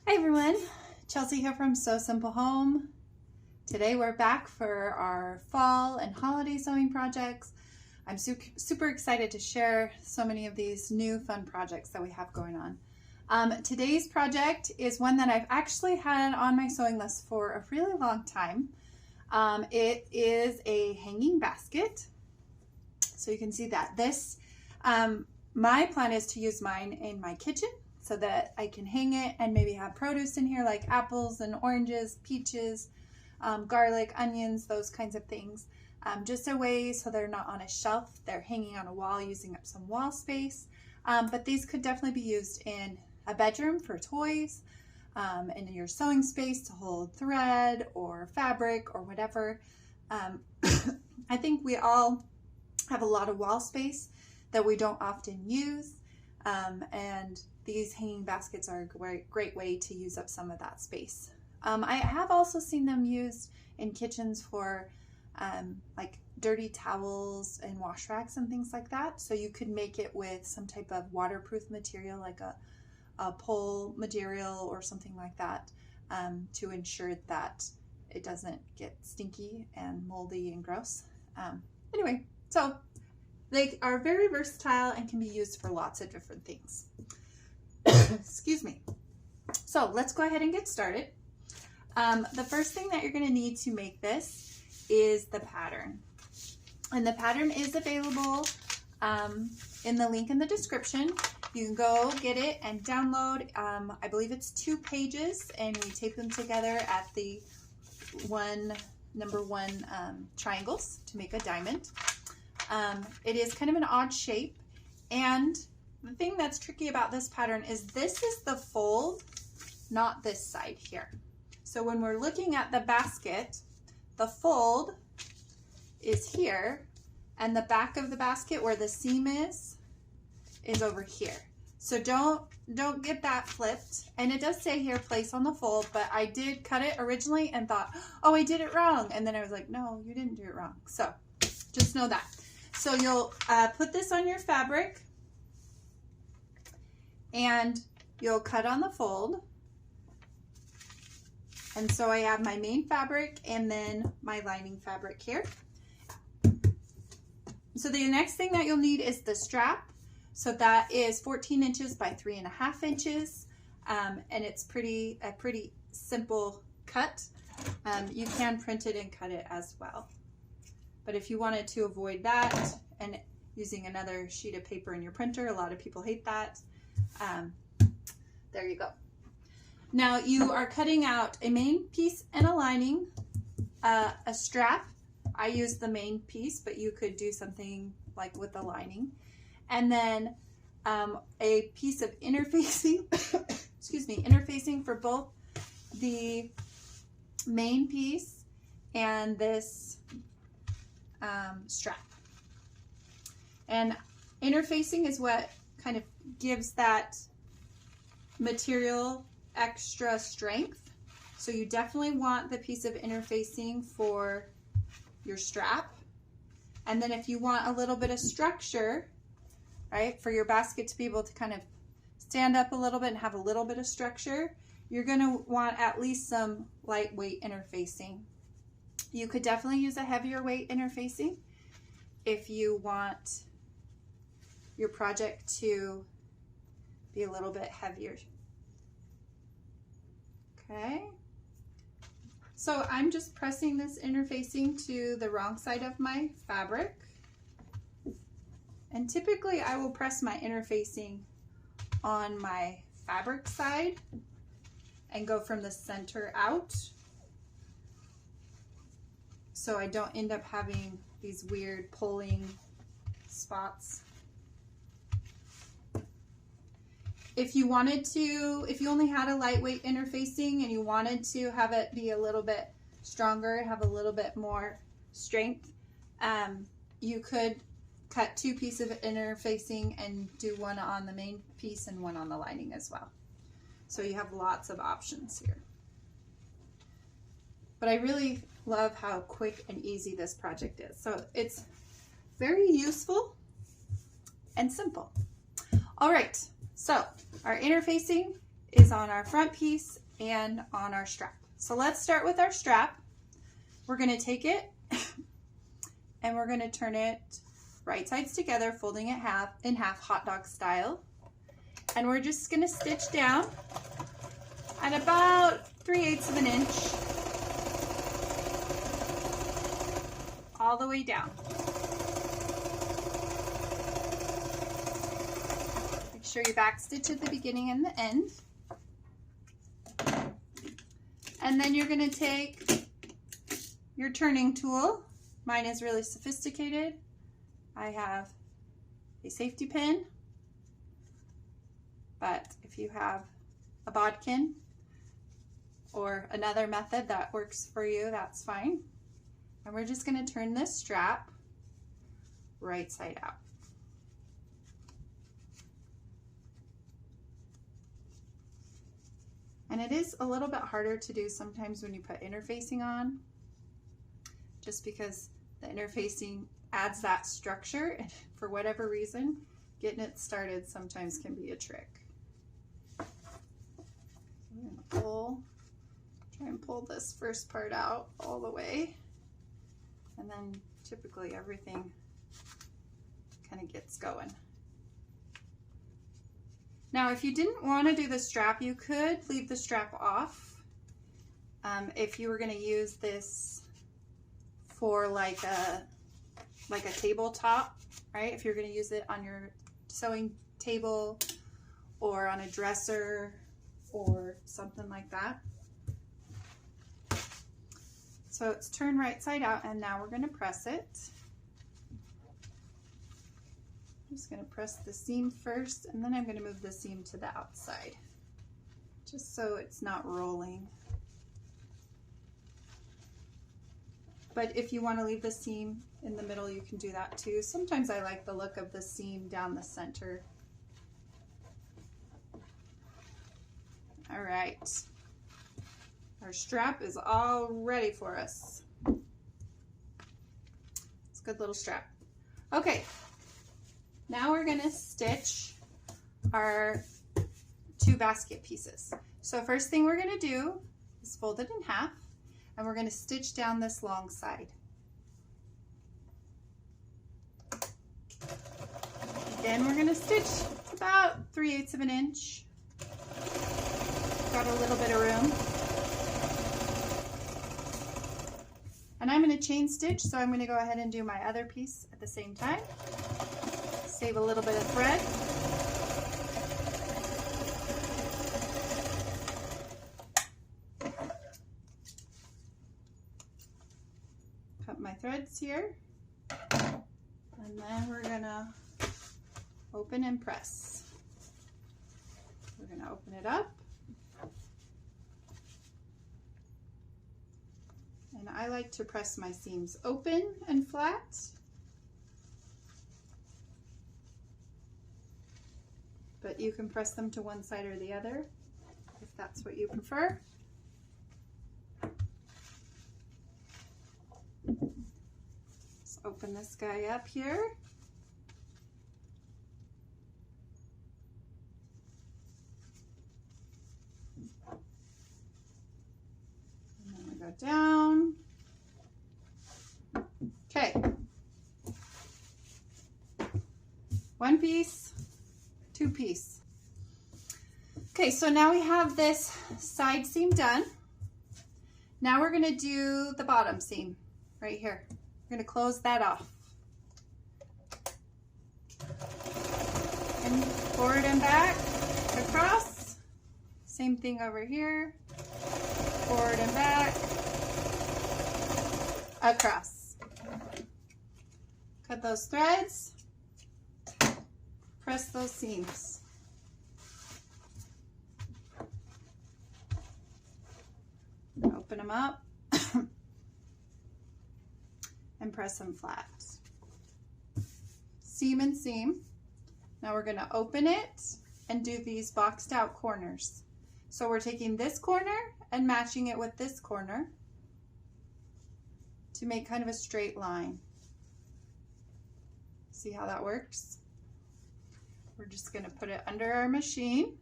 Hi everyone, Chelsea here from Sew Simple Home. Today we're back for our fall and holiday sewing projects. I'm super excited to share so many of these new fun projects that we have going on. Today's project is one that I've actually had on my sewing list for a really long time. It is a hanging basket. So you can see that my plan is to use mine in my kitchen, so that I can hang it and maybe have produce in here like apples and oranges, peaches, garlic, onions, those kinds of things. Just a way so they're not on a shelf, they're hanging on a wall, using up some wall space. But these could definitely be used in a bedroom for toys, in your sewing space to hold thread or fabric or whatever. I think we all have a lot of wall space that we don't often use. And these hanging baskets are a great way to use up some of that space. I have also seen them used in kitchens for like dirty towels and wash racks and things like that. So you could make it with some type of waterproof material, like a pole material or something like that, to ensure that it doesn't get stinky and moldy and gross. Anyway, so they are very versatile and can be used for lots of different things. Excuse me. So let's go ahead and get started. The first thing that you're going to need to make this is the pattern. And the pattern is available in the link in the description. You can go get it and download. I believe it's 2 pages, and we tape them together at the number one triangles to make a diamond. It is kind of an odd shape, and the thing that's tricky about this pattern is this is the fold, not this side here. So when we're looking at the basket, the fold is here, and the back of the basket where the seam is over here. So don't get that flipped. And it does say here, place on the fold, but I did cut it originally and thought, oh, I did it wrong. And then I was like, no, you didn't do it wrong. So just know that. So you'll put this on your fabric, and you'll cut on the fold. And so I have my main fabric and then my lining fabric here. So the next thing that you'll need is the strap. So that is 14 inches by 3.5 inches. And it's a pretty simple cut. You can print it and cut it as well. But if you wanted to avoid that and using another sheet of paper in your printer, a lot of people hate that. There you go. Now you are cutting out a main piece and a lining, a strap. I use the main piece, but you could do something like with the lining. And then a piece of interfacing, excuse me, interfacing for both the main piece and this strap. And interfacing is what kind of gives that material extra strength. So you definitely want the piece of interfacing for your strap. And then if you want a little bit of structure, right, for your basket to be able to kind of stand up a little bit and have a little bit of structure, you're going to want at least some lightweight interfacing. You could definitely use a heavier weight interfacing if you want your project to be a little bit heavier. Okay, so I'm just pressing this interfacing to the wrong side of my fabric. And typically I will press my interfacing on my fabric side and go from the center out, so I don't end up having these weird pulling spots. If you wanted to, if you only had a lightweight interfacing and you wanted to have it be a little bit stronger, have a little bit more strength, you could cut 2 pieces of interfacing and do one on the main piece and one on the lining as well. So you have lots of options here. But I really love how quick and easy this project is. So it's very useful and simple. All right, so our interfacing is on our front piece and on our strap. So let's start with our strap. We're going to take it and we're going to turn it right sides together, folding it in half hot dog style. And we're just going to stitch down at about 3/8 of an inch all the way down. Make sure you back stitch at the beginning and the end. And then you're going to take your turning tool. Mine is really sophisticated. I have a safety pin, but if you have a bodkin or another method that works for you, that's fine. And we're just going to turn this strap right side out. And it is a little bit harder to do sometimes when you put interfacing on, just because the interfacing adds that structure, and for whatever reason, getting it started sometimes can be a trick. I'm gonna try and pull this first part out all the way, and then typically everything kind of gets going. Now, if you didn't want to do the strap, you could leave the strap off. If you were going to use this for like a tabletop, right? If you're going to use it on your sewing table or on a dresser or something like that. So it's turned right side out, and now we're going to press it. I'm just going to press the seam first, and then I'm going to move the seam to the outside, just so it's not rolling. But if you want to leave the seam in the middle, you can do that too. Sometimes I like the look of the seam down the center. All right, our strap is all ready for us. It's a good little strap. Okay. Now we're going to stitch our 2 basket pieces. So first thing we're going to do is fold it in half, and we're going to stitch down this long side. Again, we're going to stitch about 3/8 of an inch. Got a little bit of room. And I'm going to chain stitch, so I'm going to go ahead and do my other piece at the same time. Save a little bit of thread. Cut my threads here. And then we're gonna open and press. We're gonna open it up. And I like to press my seams open and flat. But you can press them to one side or the other if that's what you prefer. Let's open this guy up here. And then we go down. Okay. One piece. 2 piece. Okay, so now we have this side seam done. Now we're going to do the bottom seam right here. We're going to close that off. And forward and back, across. Same thing over here. Forward and back, across. Cut those threads. Press those seams. Open them up and press them flat. Seam and seam. Now we're going to open it and do these boxed out corners. So we're taking this corner and matching it with this corner to make kind of a straight line. See how that works? We're just going to put it under our machine,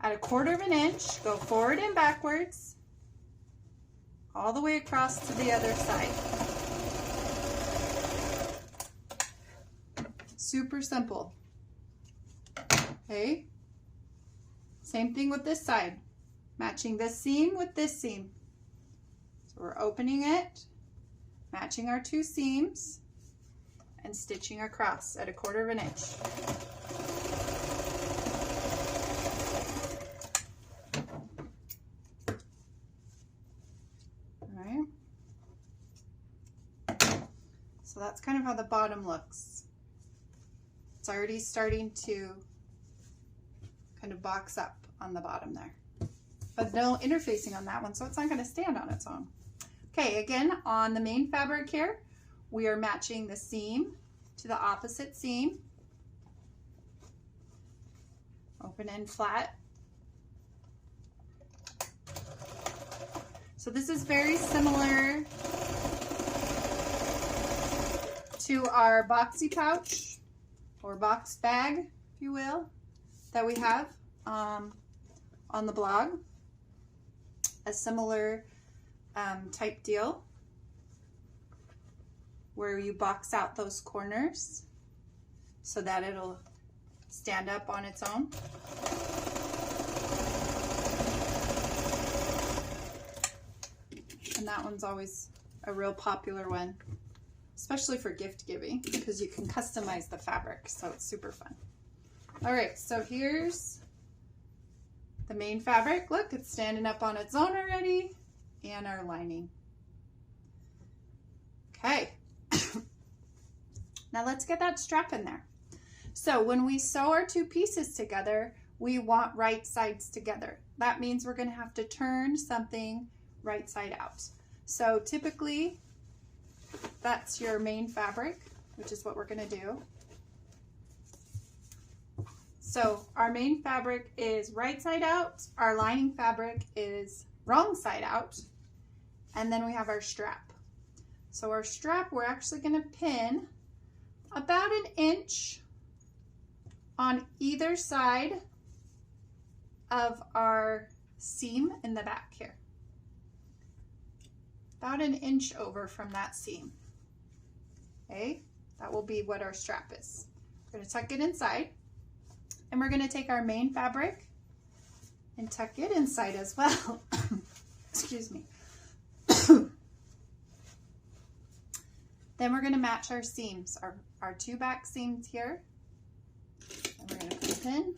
at 1/4 of an inch, go forward and backwards, all the way across to the other side. Super simple. Okay, same thing with this side, matching this seam with this seam. So we're opening it, matching our 2 seams, and stitching across at 1/4 of an inch. All right. So that's kind of how the bottom looks. It's already starting to kind of box up on the bottom there, but no interfacing on that one, so it's not going to stand on its own. Okay, again, on the main fabric here, we are matching the seam to the opposite seam, open and flat. So this is very similar to our boxy pouch or box bag, if you will, that we have on the blog. A similar type deal where you box out those corners so that it'll stand up on its own. And that one's always a real popular one, especially for gift giving, because you can customize the fabric, so it's super fun. All right, so here's the main fabric. Look, it's standing up on its own already, and our lining. Okay, now let's get that strap in there. So when we sew our 2 pieces together, we want right sides together. That means we're going to have to turn something right side out. So typically, that's your main fabric, which is what we're going to do. So our main fabric is right side out, our lining fabric is wrong side out, and then we have our strap. So our strap, we're actually going to pin about 1 inch on either side of our seam in the back here. About 1 inch over from that seam. Okay, that will be what our strap is. We're going to tuck it inside, and we're going to take our main fabric and tuck it inside as well. Excuse me. Then we're going to match our seams, our 2 back seams here. And we're going to put a pin.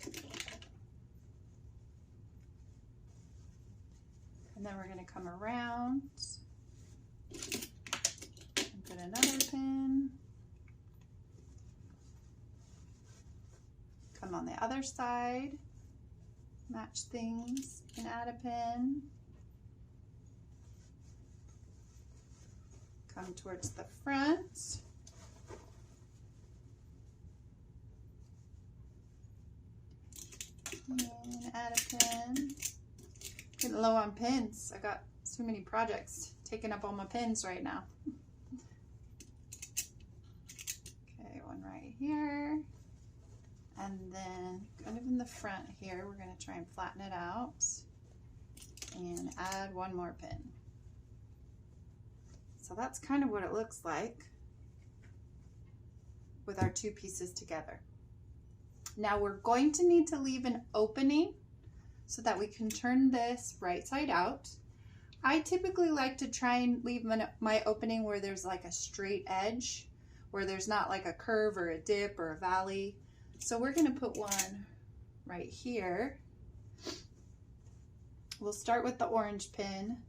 And then we're going to come around and put another pin. Come on the other side, match things, and add a pin. Come towards the front. And add a pin. Getting low on pins. I got too many projects taking up all my pins right now. Okay, one right here. And then kind of in the front here, we're going to try and flatten it out and add one more pin. So that's kind of what it looks like with our 2 pieces together. Now we're going to need to leave an opening so that we can turn this right side out. I typically like to try and leave my opening where there's like a straight edge, where there's not like a curve or a dip or a valley. So we're going to put one right here. We'll start with the orange pin,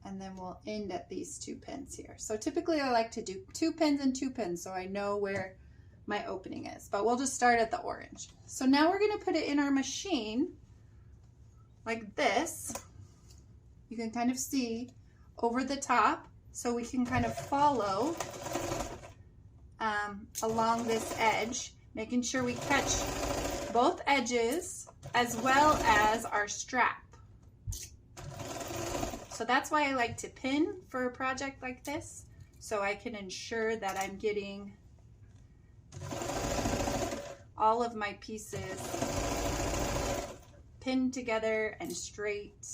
and then we'll end at these 2 pins here. So typically I like to do 2 pins and 2 pins so I know where my opening is, but we'll just start at the orange. So now we're going to put it in our machine like this. You can kind of see over the top, so we can kind of follow along this edge, making sure we catch both edges as well as our strap. So that's why I like to pin for a project like this, so I can ensure that I'm getting all of my pieces pinned together and straight.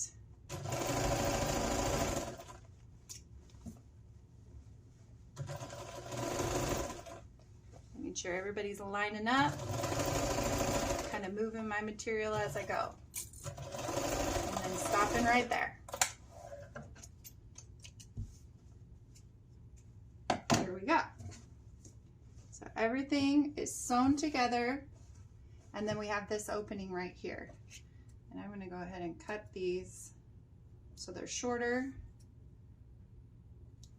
Making sure everybody's lining up. Kind of moving my material as I go. And then stopping right there. Here we go. So everything is sewn together, and then we have this opening right here. And I'm going to go ahead and cut these so they're shorter,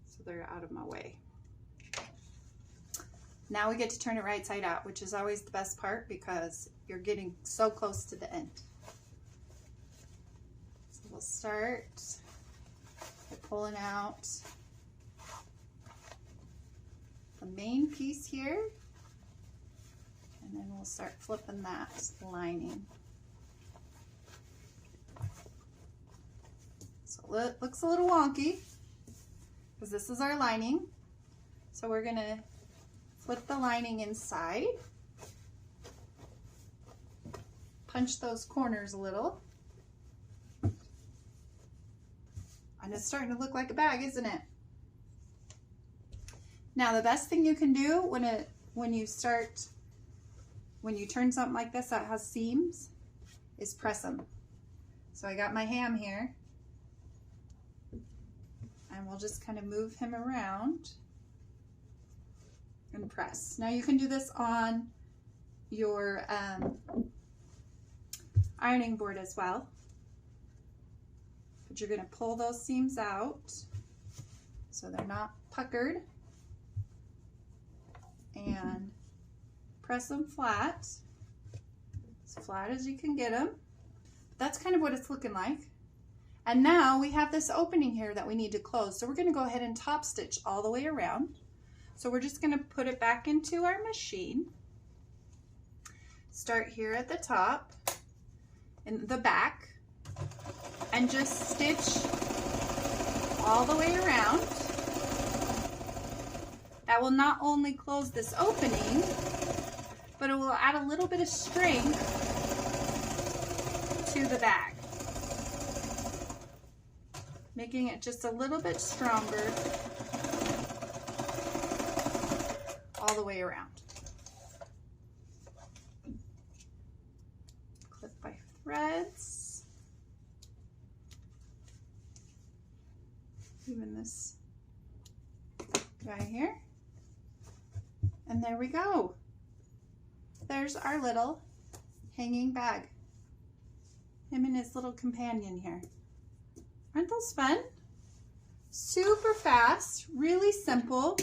so they're out of my way. Now we get to turn it right side out, which is always the best part because you're getting so close to the end. So we'll start by pulling out the main piece here, and then we'll start flipping that lining. So it looks a little wonky because this is our lining. So we're going to flip the lining inside, punch those corners a little, and it's starting to look like a bag, isn't it? Now the best thing you can do when you turn something like this that has seams is press them. So I got my ham here, and we'll just kind of move him around and press. Now you can do this on your ironing board as well, but you're going to pull those seams out so they're not puckered, and press them flat, as flat as you can get them. That's kind of what it's looking like. And now we have this opening here that we need to close. So we're going to go ahead and top stitch all the way around. So we're just going to put it back into our machine. Start here at the top, in the back, and just stitch all the way around. That will not only close this opening, but it will add a little bit of strength to the bag, making it just a little bit stronger all the way around. Clip by threads. Even this guy here. And there we go. There's our little hanging bag. Him and his little companion here. Aren't those fun? Super fast, really simple.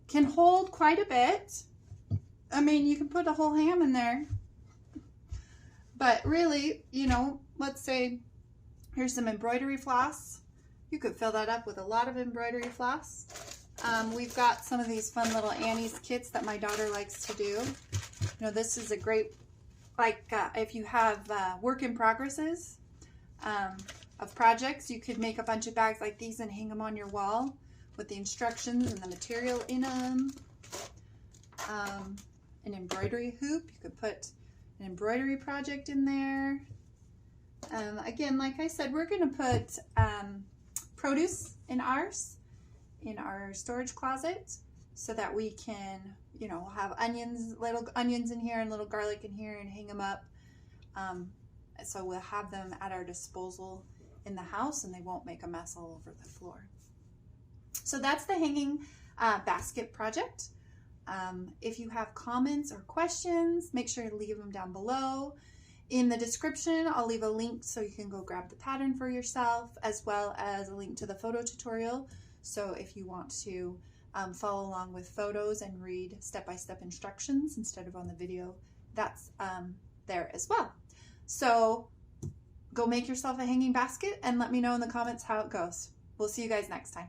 Can hold quite a bit. I mean, you can put a whole ham in there. But really, you know, let's say here's some embroidery floss. You could fill that up with a lot of embroidery floss. We've got some of these fun little Annie's kits that my daughter likes to do. You know, this is a great, like if you have work in progresses of projects, you could make a bunch of bags like these and hang them on your wall with the instructions and the material in them. An embroidery hoop, you could put an embroidery project in there. Again, like I said, we're going to put produce in ours, in our storage closet, so that we can, you know, have onions, little onions in here and little garlic in here and hang them up. So we'll have them at our disposal in the house and they won't make a mess all over the floor. So that's the hanging basket project. If you have comments or questions, make sure to leave them down below. In the description, I'll leave a link so you can go grab the pattern for yourself, as well as a link to the photo tutorial. So if you want to follow along with photos and read step-by-step instructions instead of on the video, that's there as well. So go make yourself a hanging basket and let me know in the comments how it goes. We'll see you guys next time.